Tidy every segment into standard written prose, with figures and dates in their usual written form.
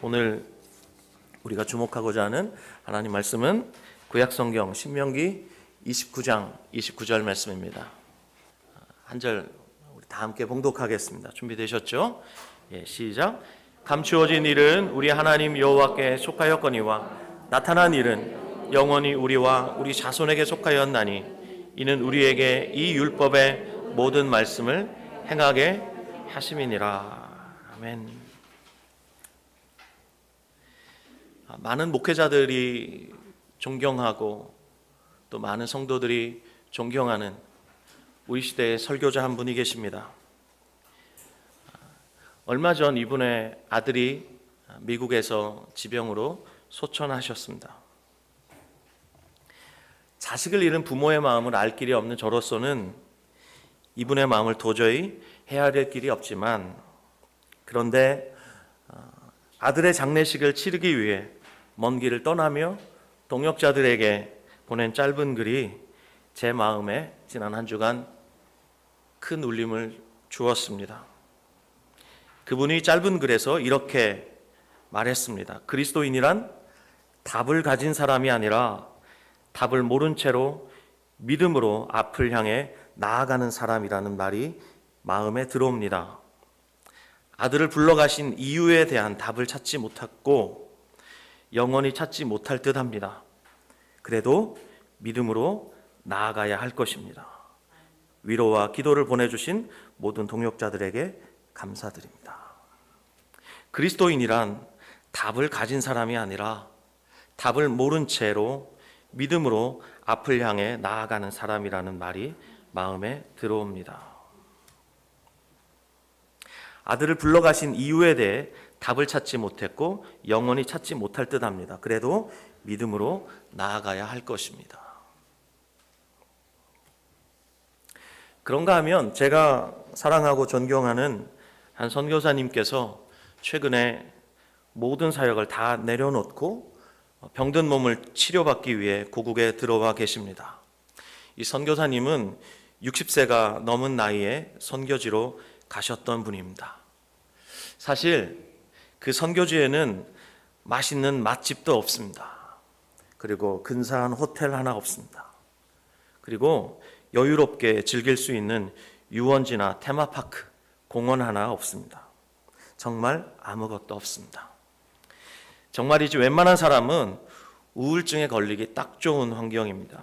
오늘 우리가 주목하고자 하는 하나님 말씀은 구약성경 신명기 29장 29절 말씀입니다. 한 절 우리 다 함께 봉독하겠습니다. 준비되셨죠? 시작. 감추어진 일은 우리 하나님 여호와께 속하였거니와 나타난 일은 영원히 우리와 우리 자손에게 속하였나니 이는 우리에게 이 율법의 모든 말씀을 행하게 하심이니라. 아멘. 많은 목회자들이 존경하고 또 많은 성도들이 존경하는 우리 시대의 설교자 한 분이 계십니다. 얼마 전 이분의 아들이 미국에서 지병으로 소천하셨습니다. 자식을 잃은 부모의 마음을 알 길이 없는 저로서는 이분의 마음을 도저히 헤아릴 길이 없지만, 그런데 아들의 장례식을 치르기 위해 먼 길을 떠나며 동역자들에게 보낸 짧은 글이 제 마음에 지난 한 주간 큰 울림을 주었습니다. 그분이 짧은 글에서 이렇게 말했습니다. 그리스도인이란 답을 가진 사람이 아니라 답을 모른 채로 믿음으로 앞을 향해 나아가는 사람이라는 말이 마음에 들어옵니다. 아들을 불러가신 이유에 대한 답을 찾지 못했고 영원히 찾지 못할 듯합니다. 그래도 믿음으로 나아가야 할 것입니다. 위로와 기도를 보내주신 모든 동역자들에게 감사드립니다. 그리스도인이란 답을 가진 사람이 아니라 답을 모른 채로 믿음으로 앞을 향해 나아가는 사람이라는 말이 마음에 들어옵니다. 아들을 불러가신 이유에 대해 답을 찾지 못했고 영원히 찾지 못할 듯합니다. 그래도 믿음으로 나아가야 할 것입니다. 그런가 하면 제가 사랑하고 존경하는 한 선교사님께서 최근에 모든 사역을 다 내려놓고 병든 몸을 치료받기 위해 고국에 들어와 계십니다. 이 선교사님은 60세가 넘은 나이에 선교지로 가셨던 분입니다. 사실 그 선교지에는 맛있는 맛집도 없습니다. 그리고 근사한 호텔 하나 없습니다. 그리고 여유롭게 즐길 수 있는 유원지나 테마파크, 공원 하나 없습니다. 정말 아무것도 없습니다. 정말이지 웬만한 사람은 우울증에 걸리기 딱 좋은 환경입니다.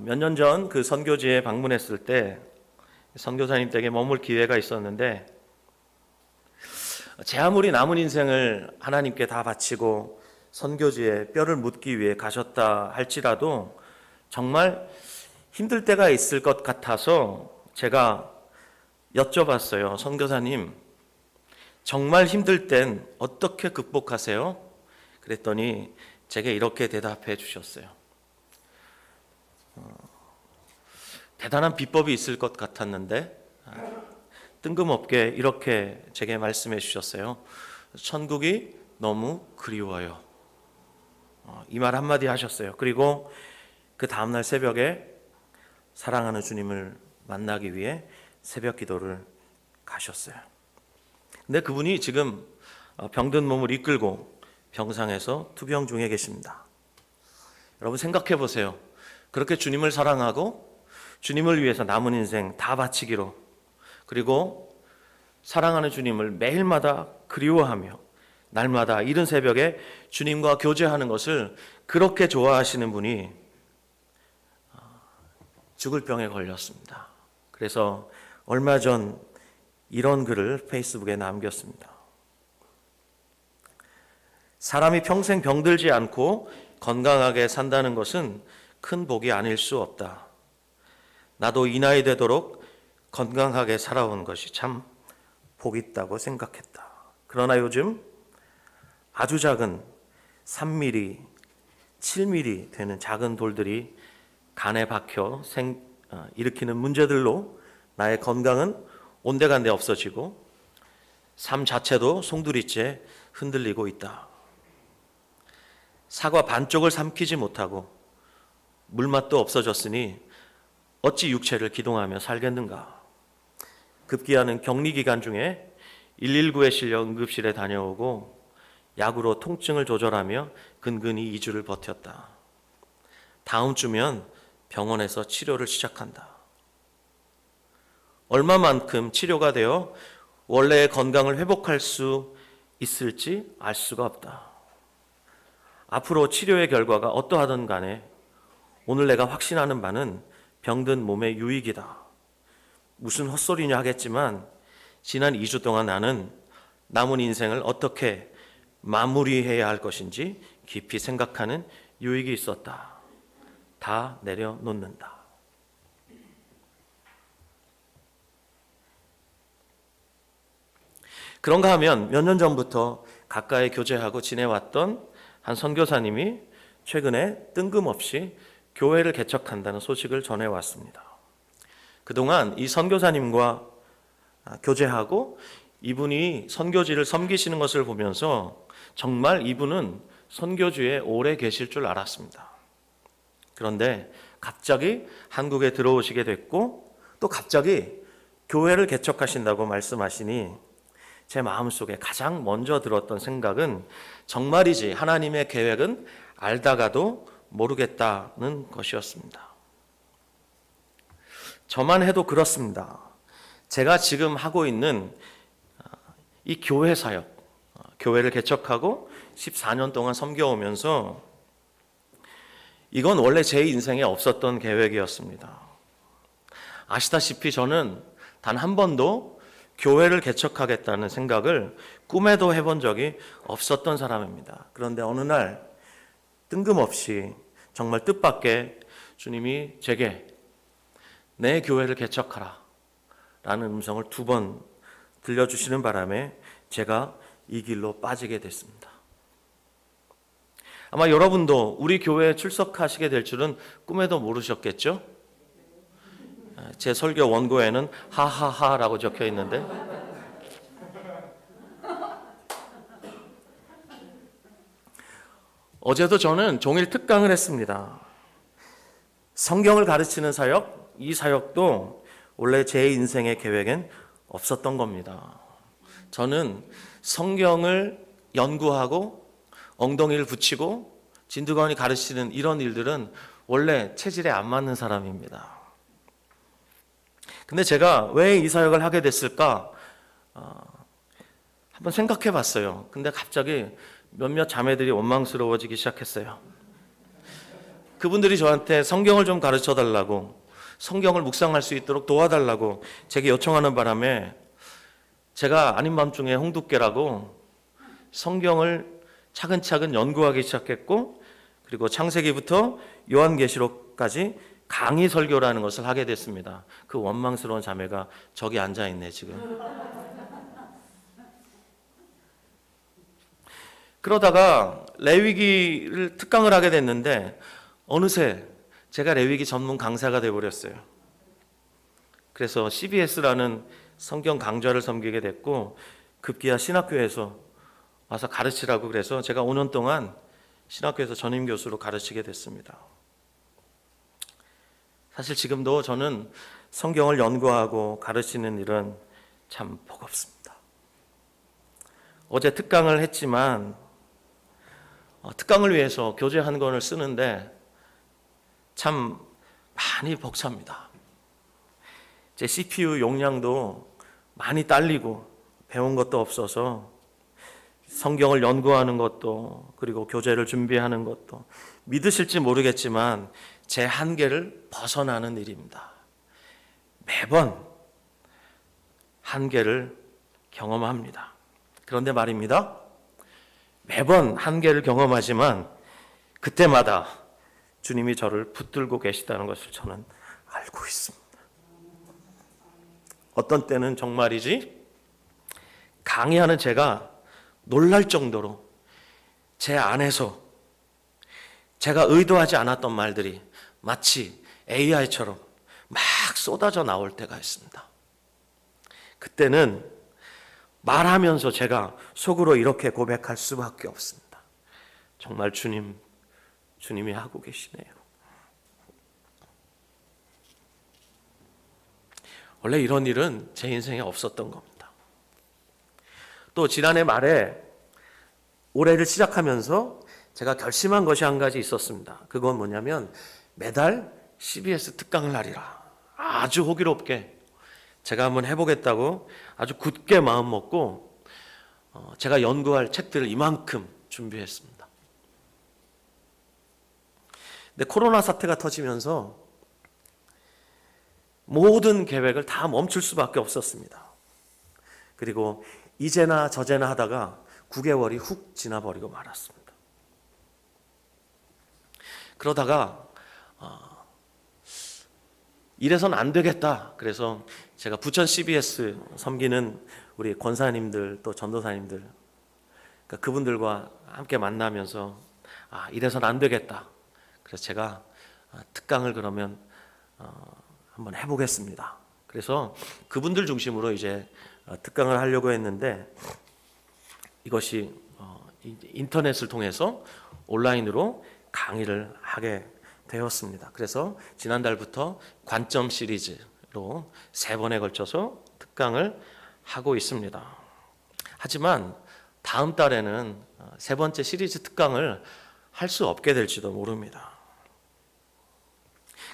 몇 년 전 그 선교지에 방문했을 때 선교사님 댁에 머물 기회가 있었는데, 제 아무리 남은 인생을 하나님께 다 바치고 선교지에 뼈를 묻기 위해 가셨다 할지라도 정말 힘들 때가 있을 것 같아서 제가 여쭤봤어요. 선교사님, 정말 힘들 땐 어떻게 극복하세요? 그랬더니 제게 이렇게 대답해 주셨어요. 대단한 비법이 있을 것 같았는데 뜬금없게 이렇게 제게 말씀해 주셨어요. 천국이 너무 그리워요. 이 말 한마디 하셨어요. 그리고 그 다음날 새벽에 사랑하는 주님을 만나기 위해 새벽 기도를 가셨어요. 근데 그분이 지금 병든 몸을 이끌고 병상에서 투병 중에 계십니다. 여러분 생각해 보세요. 그렇게 주님을 사랑하고 주님을 위해서 남은 인생 다 바치기로, 그리고 사랑하는 주님을 매일마다 그리워하며 날마다 이른 새벽에 주님과 교제하는 것을 그렇게 좋아하시는 분이 죽을 병에 걸렸습니다. 그래서 얼마 전 이런 글을 페이스북에 남겼습니다. 사람이 평생 병들지 않고 건강하게 산다는 것은 큰 복이 아닐 수 없다. 나도 이 나이 되도록 건강하게 살아온 것이 참 복 있다고 생각했다. 그러나 요즘 아주 작은 3mm, 7mm 되는 작은 돌들이 간에 박혀 일으키는 문제들로 나의 건강은 온데간데 없어지고 삶 자체도 송두리째 흔들리고 있다. 사과 반쪽을 삼키지 못하고 물맛도 없어졌으니 어찌 육체를 기동하며 살겠는가. 급기야는 격리 기간 중에 119에 실려 응급실에 다녀오고 약으로 통증을 조절하며 근근히 2주를 버텼다. 다음 주면 병원에서 치료를 시작한다. 얼마만큼 치료가 되어 원래의 건강을 회복할 수 있을지 알 수가 없다. 앞으로 치료의 결과가 어떠하든 간에 오늘 내가 확신하는 바는 병든 몸의 유익이다. 무슨 헛소리냐 하겠지만 지난 2주 동안 나는 남은 인생을 어떻게 마무리해야 할 것인지 깊이 생각하는 유익이 있었다. 다 내려놓는다. 그런가 하면 몇 년 전부터 가까이 교제하고 지내왔던 한 선교사님이 최근에 뜬금없이 교회를 개척한다는 소식을 전해왔습니다. 그동안 이 선교사님과 교제하고 이분이 선교지를 섬기시는 것을 보면서 정말 이분은 선교지에 오래 계실 줄 알았습니다. 그런데 갑자기 한국에 들어오시게 됐고 또 갑자기 교회를 개척하신다고 말씀하시니 제 마음속에 가장 먼저 들었던 생각은 정말이지 하나님의 계획은 알다가도 모르겠다는 것이었습니다. 저만 해도 그렇습니다. 제가 지금 하고 있는 이 교회 사역, 교회를 개척하고 14년 동안 섬겨오면서 이건 원래 제 인생에 없었던 계획이었습니다. 아시다시피 저는 단 한 번도 교회를 개척하겠다는 생각을 꿈에도 해본 적이 없었던 사람입니다. 그런데 어느 날 뜬금없이 정말 뜻밖의 주님이 제게 내 교회를 개척하라 라는 음성을 2번 들려주시는 바람에 제가 이 길로 빠지게 됐습니다. 아마 여러분도 우리 교회에 출석하시게 될 줄은 꿈에도 모르셨겠죠? 제 설교 원고에는 하하하라고 적혀 있는데 어제도 저는 종일 특강을 했습니다. 성경을 가르치는 사역, 이 사역도 원래 제 인생의 계획엔 없었던 겁니다. 저는 성경을 연구하고 엉덩이를 붙이고 진두관이 가르치는 이런 일들은 원래 체질에 안 맞는 사람입니다. 근데 제가 왜 이 사역을 하게 됐을까 한번 생각해 봤어요. 근데 갑자기 몇몇 자매들이 원망스러워지기 시작했어요. 그분들이 저한테 성경을 좀 가르쳐 달라고, 성경을 묵상할 수 있도록 도와달라고 제게 요청하는 바람에 제가 아닌 밤중에 홍두깨라고 성경을 차근차근 연구하기 시작했고, 그리고 창세기부터 요한계시록까지 강의 설교라는 것을 하게 됐습니다. 그 원망스러운 자매가 저기 앉아있네 지금. 그러다가 레위기를 특강을 하게 됐는데 어느새 제가 레위기 전문 강사가 되어버렸어요. 그래서 CBS라는 성경 강좌를 섬기게 됐고 급기야 신학교에서 와서 가르치라고 그래서 제가 5년 동안 신학교에서 전임교수로 가르치게 됐습니다. 사실 지금도 저는 성경을 연구하고 가르치는 일은 참 버겁습니다. 어제 특강을 했지만 특강을 위해서 교재 한 권을 쓰는데 참 많이 벅찹니다. 제 CPU 용량도 많이 딸리고 배운 것도 없어서 성경을 연구하는 것도 그리고 교재를 준비하는 것도 믿으실지 모르겠지만 제 한계를 벗어나는 일입니다. 매번 한계를 경험합니다. 그런데 말입니다. 매번 한계를 경험하지만 그때마다 주님이 저를 붙들고 계시다는 것을 저는 알고 있습니다. 어떤 때는 정말이지 강의하는 제가 놀랄 정도로 제 안에서 제가 의도하지 않았던 말들이 마치 AI처럼 막 쏟아져 나올 때가 있습니다. 그때는 말하면서 제가 속으로 이렇게 고백할 수밖에 없습니다. 정말 주님이 하고 계시네요. 원래 이런 일은 제 인생에 없었던 겁니다. 또 지난해 말에 올해를 시작하면서 제가 결심한 것이 한 가지 있었습니다. 그건 뭐냐면 매달 CBS 특강을 하리라. 아주 호기롭게 제가 한번 해보겠다고 아주 굳게 마음 먹고 제가 연구할 책들을 이만큼 준비했습니다. 근데 코로나 사태가 터지면서 모든 계획을 다 멈출 수밖에 없었습니다. 그리고 이제나 저제나 하다가 9개월이 훅 지나버리고 말았습니다. 그러다가 이래선 안 되겠다. 그래서 제가 부천 CBS 섬기는 우리 권사님들 또 전도사님들, 그러니까 그분들과 함께 만나면서 이래선 안 되겠다. 그래서 제가 특강을 그러면 한번 해보겠습니다. 그래서 그분들 중심으로 이제 특강을 하려고 했는데 이것이 인터넷을 통해서 온라인으로 강의를 하게 되었습니다. 그래서 지난달부터 관점 시리즈로 3번에 걸쳐서 특강을 하고 있습니다. 하지만 다음 달에는 3번째 시리즈 특강을 할 수 없게 될지도 모릅니다.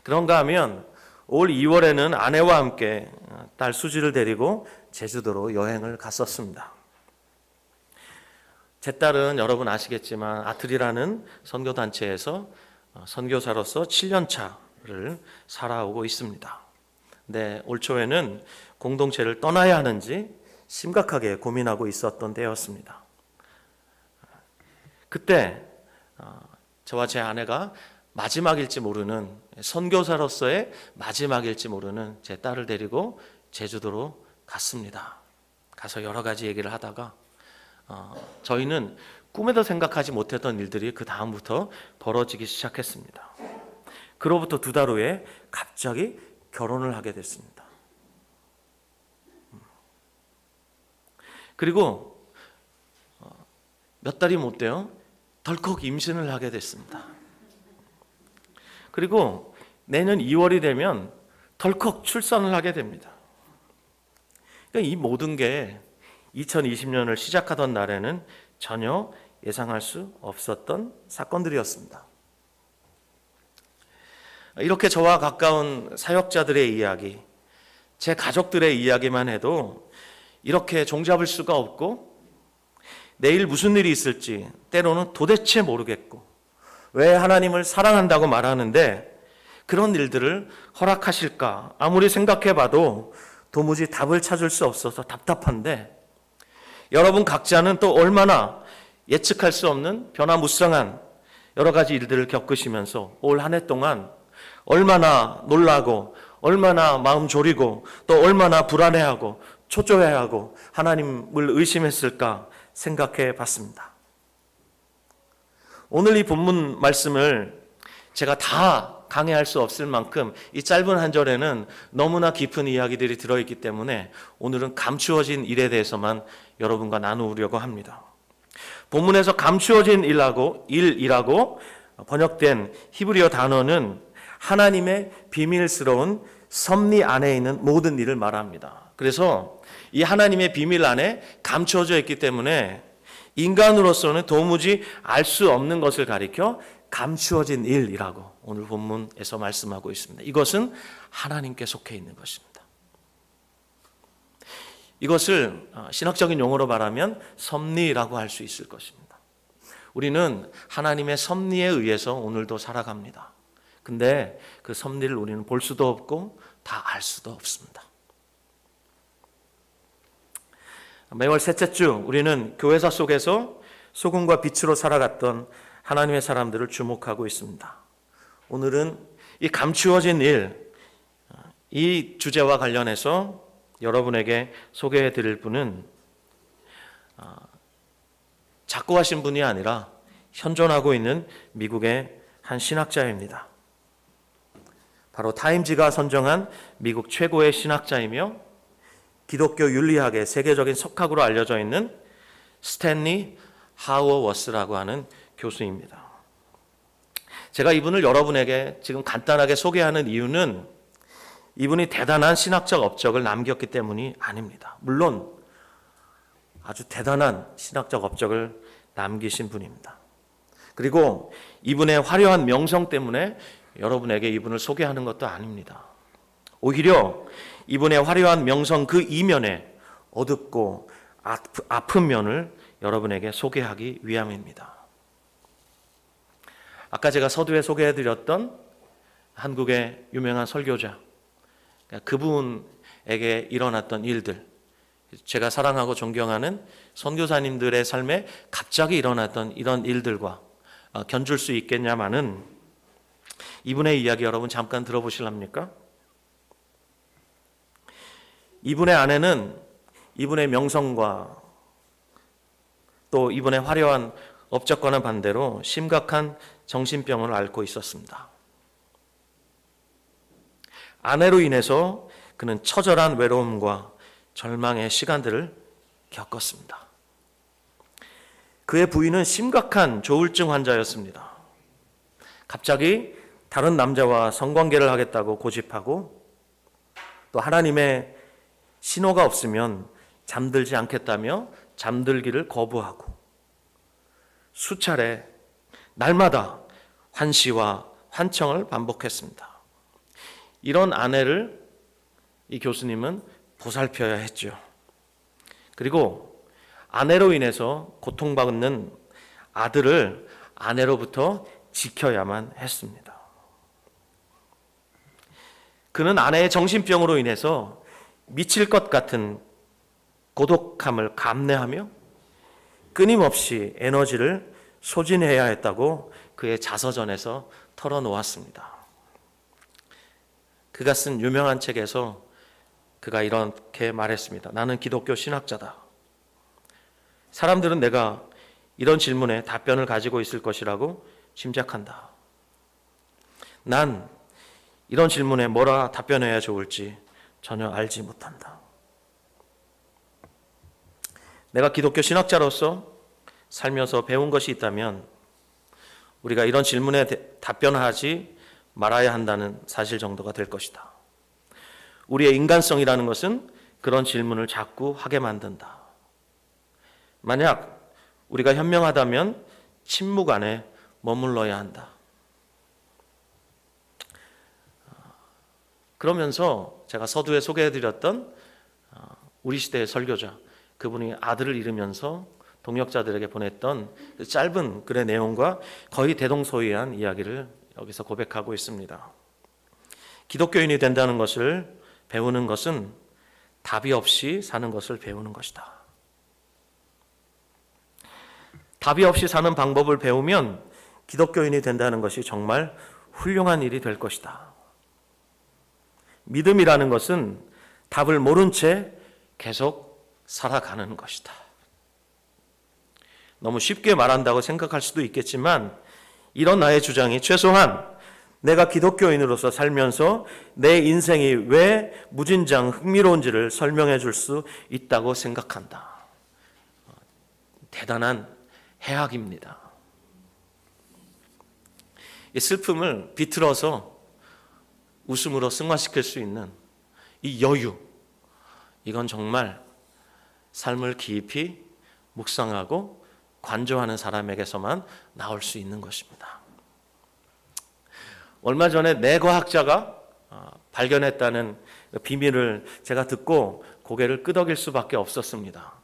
그런가 하면 올 2월에는 아내와 함께 딸 수지를 데리고 제주도로 여행을 갔었습니다. 제 딸은 여러분 아시겠지만 아틀이라는 선교단체에서 선교사로서 7년차를 살아오고 있습니다. 근데 올 초에는 공동체를 떠나야 하는지 심각하게 고민하고 있었던 때였습니다. 그때 저와 제 아내가 마지막일지 모르는, 선교사로서의 마지막일지 모르는 제 딸을 데리고 제주도로 갔습니다. 가서 여러 가지 얘기를 하다가 저희는 꿈에도 생각하지 못했던 일들이 그 다음부터 벌어지기 시작했습니다. 그로부터 2달 후에 갑자기 결혼을 하게 됐습니다. 그리고 몇 달이 못 돼요. 덜컥 임신을 하게 됐습니다. 그리고 내년 2월이 되면 덜컥 출산을 하게 됩니다. 그러니까 이 모든 게 2020년을 시작하던 날에는 전혀 예상할 수 없었던 사건들이었습니다. 이렇게 저와 가까운 사역자들의 이야기, 제 가족들의 이야기만 해도 이렇게 종잡을 수가 없고 내일 무슨 일이 있을지 때로는 도대체 모르겠고 왜 하나님을 사랑한다고 말하는데 그런 일들을 허락하실까 아무리 생각해봐도 도무지 답을 찾을 수 없어서 답답한데 여러분 각자는 또 얼마나 예측할 수 없는 변화무쌍한 여러 가지 일들을 겪으시면서 올 한 해 동안 얼마나 놀라고 얼마나 마음 졸이고 또 얼마나 불안해하고 초조해하고 하나님을 의심했을까 생각해 봤습니다. 오늘 이 본문 말씀을 제가 다 강해할 수 없을 만큼 이 짧은 한 절에는 너무나 깊은 이야기들이 들어있기 때문에 오늘은 감추어진 일에 대해서만 여러분과 나누려고 합니다. 본문에서 감추어진 일이라고 번역된 히브리어 단어는 하나님의 비밀스러운 섭리 안에 있는 모든 일을 말합니다. 그래서 이 하나님의 비밀 안에 감추어져 있기 때문에 인간으로서는 도무지 알 수 없는 것을 가리켜 감추어진 일이라고 오늘 본문에서 말씀하고 있습니다. 이것은 하나님께 속해 있는 것입니다. 이것을 신학적인 용어로 말하면 섭리라고 할 수 있을 것입니다. 우리는 하나님의 섭리에 의해서 오늘도 살아갑니다. 근데 그 섭리를 우리는 볼 수도 없고 다 알 수도 없습니다. 매월 셋째 주 우리는 교회사 속에서 소금과 빛으로 살아갔던 하나님의 사람들을 주목하고 있습니다. 오늘은 이 감추어진 일, 이 주제와 관련해서 여러분에게 소개해 드릴 분은 작고하신 분이 아니라 현존하고 있는 미국의 한 신학자입니다. 바로 타임지가 선정한 미국 최고의 신학자이며 기독교 윤리학의 세계적인 석학으로 알려져 있는 스탠리 하워워스라고 하는 교수입니다. 제가 이분을 여러분에게 지금 간단하게 소개하는 이유는 이분이 대단한 신학적 업적을 남겼기 때문이 아닙니다. 물론 아주 대단한 신학적 업적을 남기신 분입니다. 그리고 이분의 화려한 명성 때문에 여러분에게 이분을 소개하는 것도 아닙니다. 오히려 이분의 화려한 명성 그 이면에 어둡고 아픈 면을 여러분에게 소개하기 위함입니다. 아까 제가 서두에 소개해드렸던 한국의 유명한 설교자, 그분에게 일어났던 일들, 제가 사랑하고 존경하는 선교사님들의 삶에 갑자기 일어났던 이런 일들과 견줄 수 있겠냐마는 이분의 이야기 여러분 잠깐 들어보실랍니까? 이분의 아내는 이분의 명성과 또 이분의 화려한 업적과는 반대로 심각한 정신병을 앓고 있었습니다. 아내로 인해서 그는 처절한 외로움과 절망의 시간들을 겪었습니다. 그의 부인은 심각한 조울증 환자였습니다. 갑자기 다른 남자와 성관계를 하겠다고 고집하고 또 하나님의 신호가 없으면 잠들지 않겠다며 잠들기를 거부하고 수차례 날마다 환시와 환청을 반복했습니다. 이런 아내를 이 교수님은 보살펴야 했죠. 그리고 아내로 인해서 고통받는 아들을 아내로부터 지켜야만 했습니다. 그는 아내의 정신병으로 인해서 미칠 것 같은 고독함을 감내하며 끊임없이 에너지를 소진해야 했다고 그의 자서전에서 털어놓았습니다. 그가 쓴 유명한 책에서 그가 이렇게 말했습니다. 나는 기독교 신학자다. 사람들은 내가 이런 질문에 답변을 가지고 있을 것이라고 짐작한다. 난 이런 질문에 뭐라 답변해야 좋을지 전혀 알지 못한다. 내가 기독교 신학자로서 살면서 배운 것이 있다면 우리가 이런 질문에 답변하지 말아야 한다는 사실 정도가 될 것이다. 우리의 인간성이라는 것은 그런 질문을 자꾸 하게 만든다. 만약 우리가 현명하다면 침묵 안에 머물러야 한다. 그러면서 제가 서두에 소개해드렸던 우리 시대의 설교자, 그분이 아들을 잃으면서 동역자들에게 보냈던 그 짧은 글의 내용과 거의 대동소이한 이야기를 여기서 고백하고 있습니다. 기독교인이 된다는 것을 배우는 것은 답이 없이 사는 것을 배우는 것이다. 답이 없이 사는 방법을 배우면 기독교인이 된다는 것이 정말 훌륭한 일이 될 것이다. 믿음이라는 것은 답을 모른 채 계속 살아가는 것이다. 너무 쉽게 말한다고 생각할 수도 있겠지만 이런 나의 주장이 최소한 내가 기독교인으로서 살면서 내 인생이 왜 무진장 흥미로운지를 설명해 줄 수 있다고 생각한다. 대단한 해악입니다. 이 슬픔을 비틀어서 웃음으로 승화시킬 수 있는 이 여유, 이건 정말 삶을 깊이 묵상하고 관조하는 사람에게서만 나올 수 있는 것입니다. 얼마 전에 뇌과학자가 발견했다는 비밀을 제가 듣고 고개를 끄덕일 수밖에 없었습니다.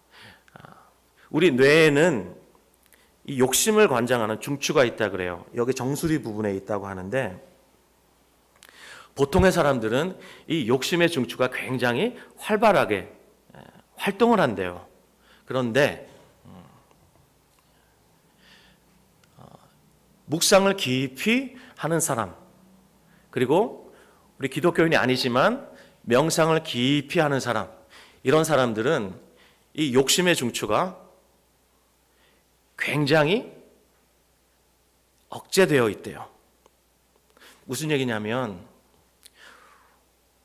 우리 뇌에는 이 욕심을 관장하는 중추가 있다 그래요. 여기 정수리 부분에 있다고 하는데 보통의 사람들은 이 욕심의 중추가 굉장히 활발하게 활동을 한대요. 그런데 묵상을 깊이 하는 사람, 그리고 우리 기독교인이 아니지만 명상을 깊이 하는 사람, 이런 사람들은 이 욕심의 중추가 굉장히 억제되어 있대요. 무슨 얘기냐면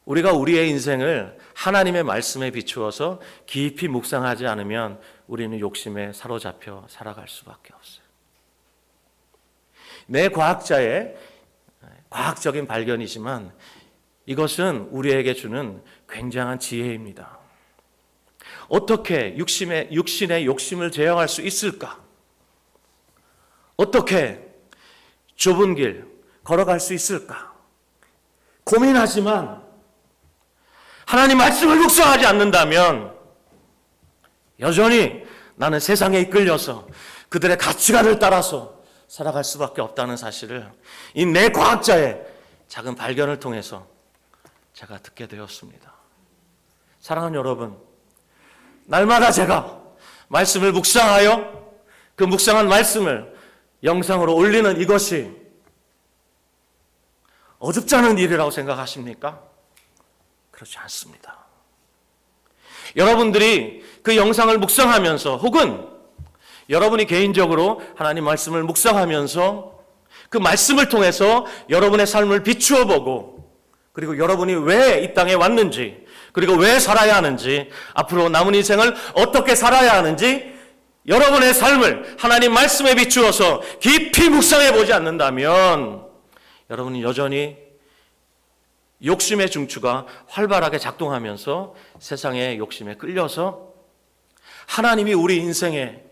우리가 우리의 인생을 하나님의 말씀에 비추어서 깊이 묵상하지 않으면 우리는 욕심에 사로잡혀 살아갈 수밖에 없어요. 뇌과학자의 과학적인 발견이지만 이것은 우리에게 주는 굉장한 지혜입니다. 어떻게 육신의 욕심을 제어할 수 있을까? 어떻게 좁은 길 걸어갈 수 있을까? 고민하지만 하나님 말씀을 묵상하지 않는다면 여전히 나는 세상에 이끌려서 그들의 가치관을 따라서 살아갈 수밖에 없다는 사실을 이 내 과학자의 작은 발견을 통해서 제가 듣게 되었습니다. 사랑하는 여러분, 날마다 제가 말씀을 묵상하여 그 묵상한 말씀을 영상으로 올리는 이것이 어줍지 않은 일이라고 생각하십니까? 그렇지 않습니다. 여러분들이 그 영상을 묵상하면서 혹은 여러분이 개인적으로 하나님 말씀을 묵상하면서 그 말씀을 통해서 여러분의 삶을 비추어 보고 그리고 여러분이 왜 이 땅에 왔는지 그리고 왜 살아야 하는지 앞으로 남은 인생을 어떻게 살아야 하는지 여러분의 삶을 하나님 말씀에 비추어서 깊이 묵상해 보지 않는다면 여러분은 여전히 욕심의 중추가 활발하게 작동하면서 세상의 욕심에 끌려서 하나님이 우리 인생에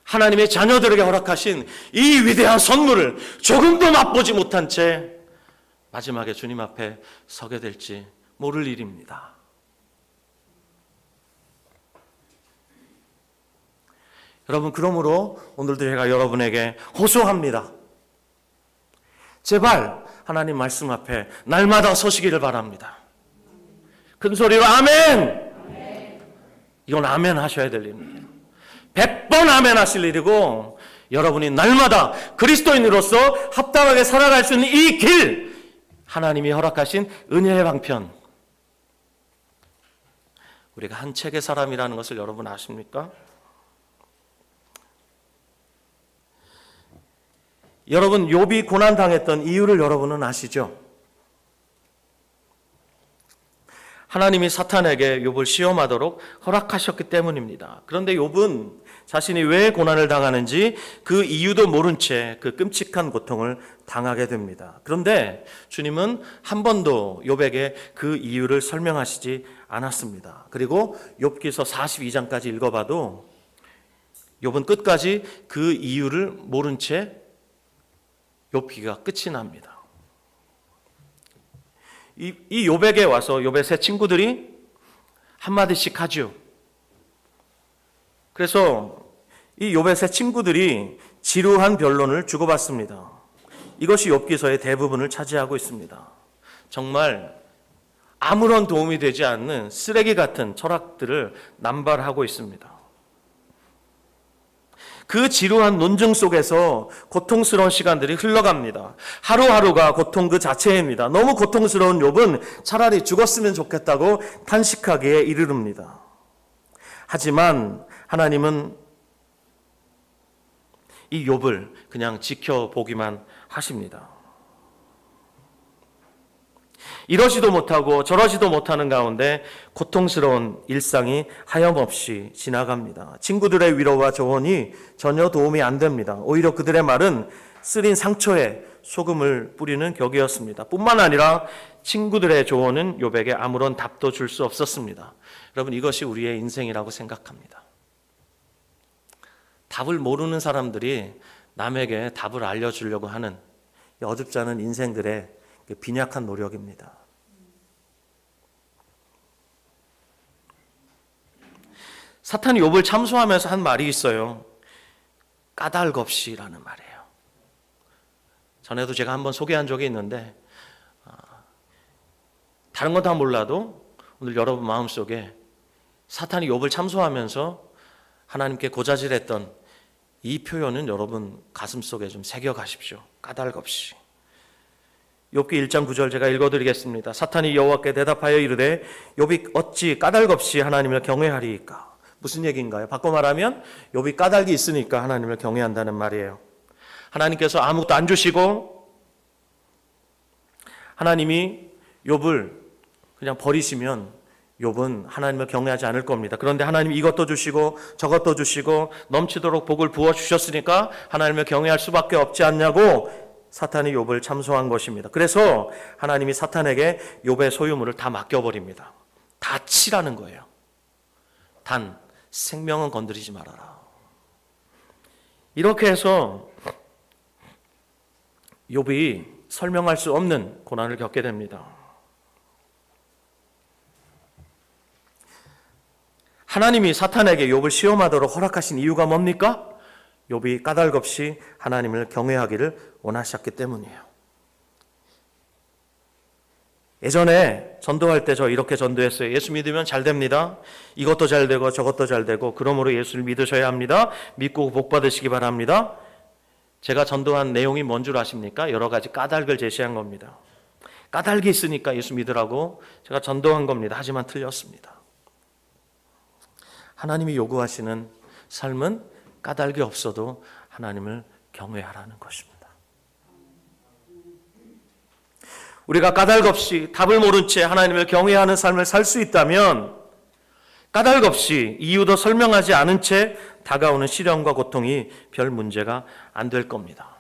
하나님의 자녀들에게 허락하신 이 위대한 선물을 조금도 맛보지 못한 채 마지막에 주님 앞에 서게 될지 모를 일입니다. 여러분, 그러므로 오늘도 제가 여러분에게 호소합니다. 제발 하나님 말씀 앞에 날마다 서시기를 바랍니다. 큰 소리로 아멘! 이건 아멘 하셔야 될 일입니다. 100번 아멘 하실 일이고 여러분이 날마다 그리스도인으로서 합당하게 살아갈 수 있는 이 길, 하나님이 허락하신 은혜의 방편, 우리가 한 책의 사람이라는 것을 여러분 아십니까? 여러분, 욥이 고난당했던 이유를 여러분은 아시죠? 하나님이 사탄에게 욥을 시험하도록 허락하셨기 때문입니다. 그런데 욥은 자신이 왜 고난을 당하는지 그 이유도 모른 채 그 끔찍한 고통을 당하게 됩니다. 그런데 주님은 한 번도 욥에게 그 이유를 설명하시지 않았습니다. 그리고 욥기서 42장까지 읽어봐도 욥은 끝까지 그 이유를 모른 채 욥기가 끝이 납니다. 이 욥에게 와서 욥의 세 친구들이 한마디씩 하죠. 그래서 이 욥의 세 친구들이 지루한 변론을 주고받습니다. 이것이 욥기서의 대부분을 차지하고 있습니다. 정말 아무런 도움이 되지 않는 쓰레기 같은 철학들을 남발하고 있습니다. 그 지루한 논증 속에서 고통스러운 시간들이 흘러갑니다. 하루하루가 고통 그 자체입니다. 너무 고통스러운 욥은 차라리 죽었으면 좋겠다고 탄식하기에 이르릅니다. 하지만 하나님은 이 욥을 그냥 지켜보기만 하십니다. 이러지도 못하고 저러지도 못하는 가운데 고통스러운 일상이 하염없이 지나갑니다. 친구들의 위로와 조언이 전혀 도움이 안 됩니다. 오히려 그들의 말은 쓰린 상처에 소금을 뿌리는 격이었습니다. 뿐만 아니라 친구들의 조언은 욥에게 아무런 답도 줄 수 없었습니다. 여러분, 이것이 우리의 인생이라고 생각합니다. 답을 모르는 사람들이 남에게 답을 알려주려고 하는 어줍지 않은 인생들의 빈약한 노력입니다. 사탄이 욥을 참소하면서 한 말이 있어요. 까닭없이라는 말이에요. 전에도 제가 한번 소개한 적이 있는데 다른 건 다 몰라도 오늘 여러분 마음속에 사탄이 욥을 참소하면서 하나님께 고자질했던 이 표현은 여러분 가슴속에 좀 새겨가십시오. 까닭없이. 욥기 1장 9절 제가 읽어드리겠습니다. 사탄이 여호와께 대답하여 이르되 욥이 어찌 까닭없이 하나님을 경외하리이까? 무슨 얘기인가요? 바꿔 말하면 욥이 까닭이 있으니까 하나님을 경외한다는 말이에요. 하나님께서 아무것도 안 주시고 하나님이 욥을 그냥 버리시면 욥은 하나님을 경외하지 않을 겁니다. 그런데 하나님이 이것도 주시고 저것도 주시고 넘치도록 복을 부어주셨으니까 하나님을 경외할 수밖에 없지 않냐고 사탄이 욥을 참소한 것입니다. 그래서 하나님이 사탄에게 욥의 소유물을 다 맡겨버립니다. 다 치라는 거예요. 단 생명은 건드리지 말아라. 이렇게 해서 욥이 설명할 수 없는 고난을 겪게 됩니다. 하나님이 사탄에게 욥을 시험하도록 허락하신 이유가 뭡니까? 욥이 까닭없이 하나님을 경외하기를 원하셨기 때문이에요. 예전에 전도할 때 저 이렇게 전도했어요. 예수 믿으면 잘 됩니다. 이것도 잘 되고 저것도 잘 되고 그러므로 예수를 믿으셔야 합니다. 믿고 복 받으시기 바랍니다. 제가 전도한 내용이 뭔 줄 아십니까? 여러 가지 까닭을 제시한 겁니다. 까닭이 있으니까 예수 믿으라고 제가 전도한 겁니다. 하지만 틀렸습니다. 하나님이 요구하시는 삶은 까닭이 없어도 하나님을 경외하라는 것입니다. 우리가 까닭 없이 답을 모른 채 하나님을 경외하는 삶을 살 수 있다면 까닭 없이 이유도 설명하지 않은 채 다가오는 시련과 고통이 별 문제가 안 될 겁니다.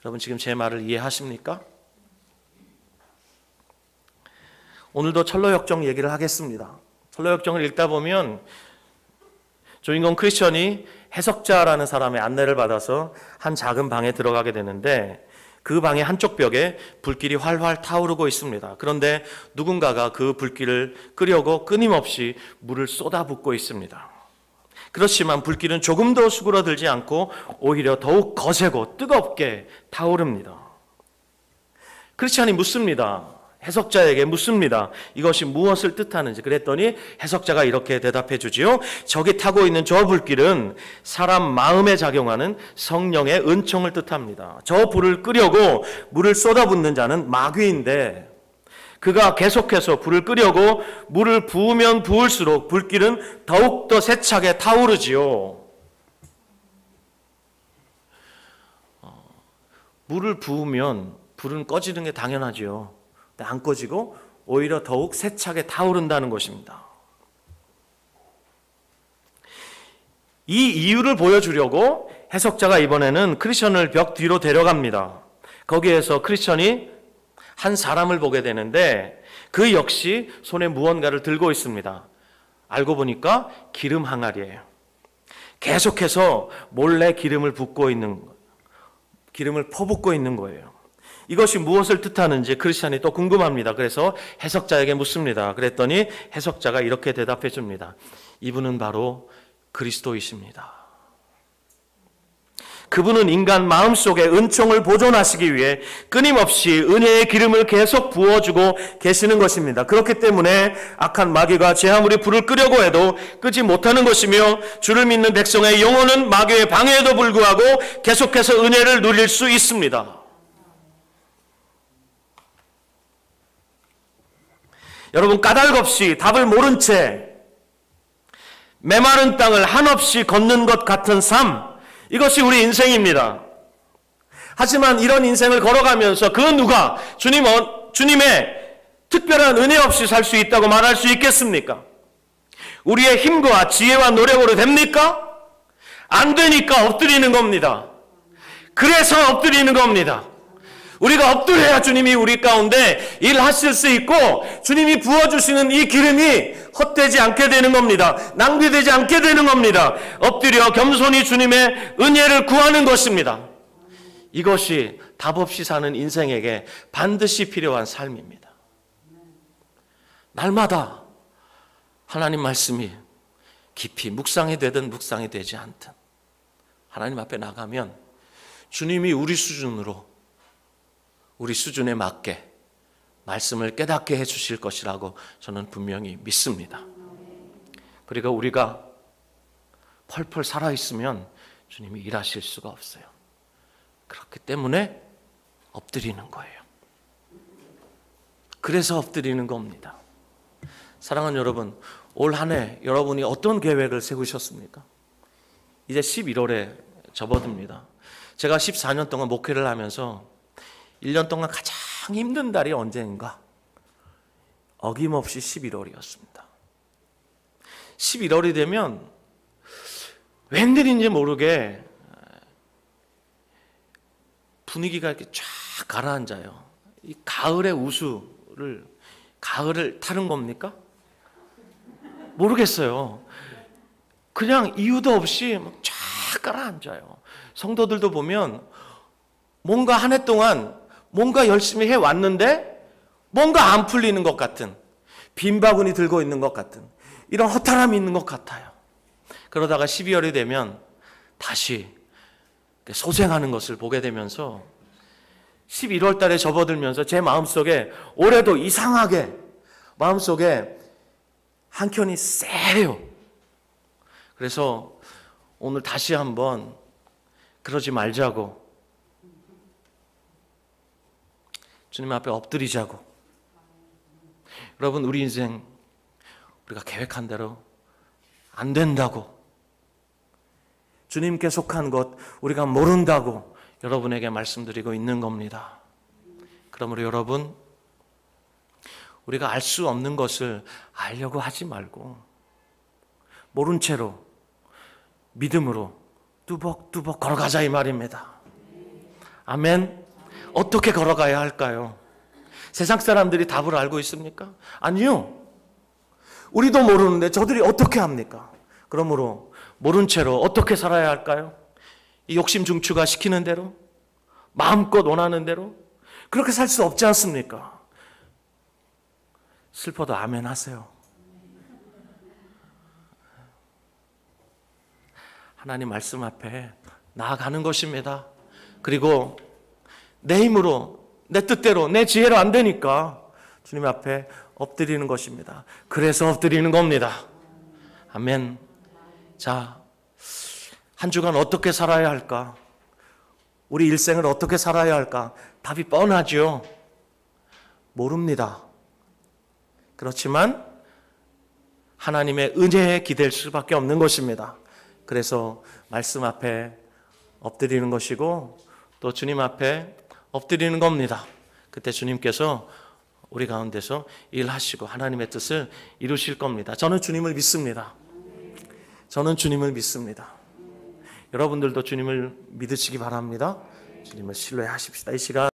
여러분 지금 제 말을 이해하십니까? 오늘도 철로역정 얘기를 하겠습니다. 철로역정을 읽다 보면 주인공 크리스천이 해석자라는 사람의 안내를 받아서 한 작은 방에 들어가게 되는데 그 방의 한쪽 벽에 불길이 활활 타오르고 있습니다. 그런데 누군가가 그 불길을 끄려고 끊임없이 물을 쏟아붓고 있습니다. 그렇지만 불길은 조금도 수그러들지 않고 오히려 더욱 거세고 뜨겁게 타오릅니다. 크리스찬이 묻습니다. 해석자에게 묻습니다. 이것이 무엇을 뜻하는지. 그랬더니 해석자가 이렇게 대답해 주지요. 저기 타고 있는 저 불길은 사람 마음에 작용하는 성령의 은총을 뜻합니다. 저 불을 끄려고 물을 쏟아붓는 자는 마귀인데 그가 계속해서 불을 끄려고 물을 부으면 부을수록 불길은 더욱더 세차게 타오르지요. 물을 부으면 불은 꺼지는 게 당연하지요. 안 꺼지고 오히려 더욱 세차게 타오른다는 것입니다. 이 이유를 보여주려고 해석자가 이번에는 크리스천을 벽 뒤로 데려갑니다. 거기에서 크리스천이 한 사람을 보게 되는데 그 역시 손에 무언가를 들고 있습니다. 알고 보니까 기름 항아리예요. 계속해서 몰래 기름을 붓고 있는 거예요. 기름을 퍼붓고 있는 거예요. 이것이 무엇을 뜻하는지 크리스찬이 또 궁금합니다. 그래서 해석자에게 묻습니다. 그랬더니 해석자가 이렇게 대답해 줍니다. 이분은 바로 그리스도이십니다. 그분은 인간 마음속에 은총을 보존하시기 위해 끊임없이 은혜의 기름을 계속 부어주고 계시는 것입니다. 그렇기 때문에 악한 마귀가 제 아무리 불을 끄려고 해도 끄지 못하는 것이며 주를 믿는 백성의 영혼은 마귀의 방해에도 불구하고 계속해서 은혜를 누릴 수 있습니다. 여러분 까닭 없이 답을 모른 채 메마른 땅을 한없이 걷는 것 같은 삶, 이것이 우리 인생입니다. 하지만 이런 인생을 걸어가면서 그 누가 주님의 특별한 은혜 없이 살 수 있다고 말할 수 있겠습니까? 우리의 힘과 지혜와 노력으로 됩니까? 안 되니까 엎드리는 겁니다. 그래서 엎드리는 겁니다. 우리가 엎드려야 주님이 우리 가운데 일하실 수 있고 주님이 부어주시는 이 기름이 헛되지 않게 되는 겁니다. 낭비되지 않게 되는 겁니다. 엎드려 겸손히 주님의 은혜를 구하는 것입니다. 이것이 답 없이 사는 인생에게 반드시 필요한 삶입니다. 날마다 하나님 말씀이 깊이 묵상이 되든 묵상이 되지 않든 하나님 앞에 나가면 주님이 우리 수준에 맞게 말씀을 깨닫게 해주실 것이라고 저는 분명히 믿습니다. 그리고 우리가 펄펄 살아있으면 주님이 일하실 수가 없어요. 그렇기 때문에 엎드리는 거예요. 그래서 엎드리는 겁니다. 사랑하는 여러분, 올 한 해 여러분이 어떤 계획을 세우셨습니까? 이제 11월에 접어듭니다. 제가 14년 동안 목회를 하면서 1년 동안 가장 힘든 달이 언제인가? 어김없이 11월이었습니다. 11월이 되면 웬일인지 모르게 분위기가 이렇게 쫙 가라앉아요. 이 가을의 우수를, 가을을 타는 겁니까? 모르겠어요. 그냥 이유도 없이 쫙 깔아앉아요. 성도들도 보면 뭔가 한 해 동안 뭔가 열심히 해왔는데 뭔가 안 풀리는 것 같은, 빈바구니 들고 있는 것 같은 이런 허탈함이 있는 것 같아요. 그러다가 12월이 되면 다시 소생하는 것을 보게 되면서 11월 달에 접어들면서 제 마음속에 올해도 이상하게 마음속에 한켠이 쎄해요. 그래서 오늘 다시 한번 그러지 말자고, 주님 앞에 엎드리자고. 여러분, 우리 인생 우리가 계획한 대로 안 된다고, 주님께 속한 것 우리가 모른다고 여러분에게 말씀드리고 있는 겁니다. 그러므로 여러분, 우리가 알 수 없는 것을 알려고 하지 말고 모른 채로 믿음으로 뚜벅뚜벅 걸어가자 이 말입니다. 아멘. 어떻게 걸어가야 할까요? 세상 사람들이 답을 알고 있습니까? 아니요. 우리도 모르는데 저들이 어떻게 합니까? 그러므로 모른 채로 어떻게 살아야 할까요? 이 욕심 중추가 시키는 대로, 마음껏 원하는 대로 그렇게 살 수 없지 않습니까? 슬퍼도 아멘 하세요. 하나님 말씀 앞에 나아가는 것입니다. 그리고 내 힘으로, 내 뜻대로, 내 지혜로 안 되니까 주님 앞에 엎드리는 것입니다. 그래서 엎드리는 겁니다. 아멘. 자, 한 주간 어떻게 살아야 할까? 우리 일생을 어떻게 살아야 할까? 답이 뻔하죠. 모릅니다. 그렇지만 하나님의 은혜에 기댈 수밖에 없는 것입니다. 그래서 말씀 앞에 엎드리는 것이고 또 주님 앞에 엎드리는 겁니다. 그때 주님께서 우리 가운데서 일하시고 하나님의 뜻을 이루실 겁니다. 저는 주님을 믿습니다. 저는 주님을 믿습니다. 여러분들도 주님을 믿으시기 바랍니다. 주님을 신뢰하십시다. 이 시간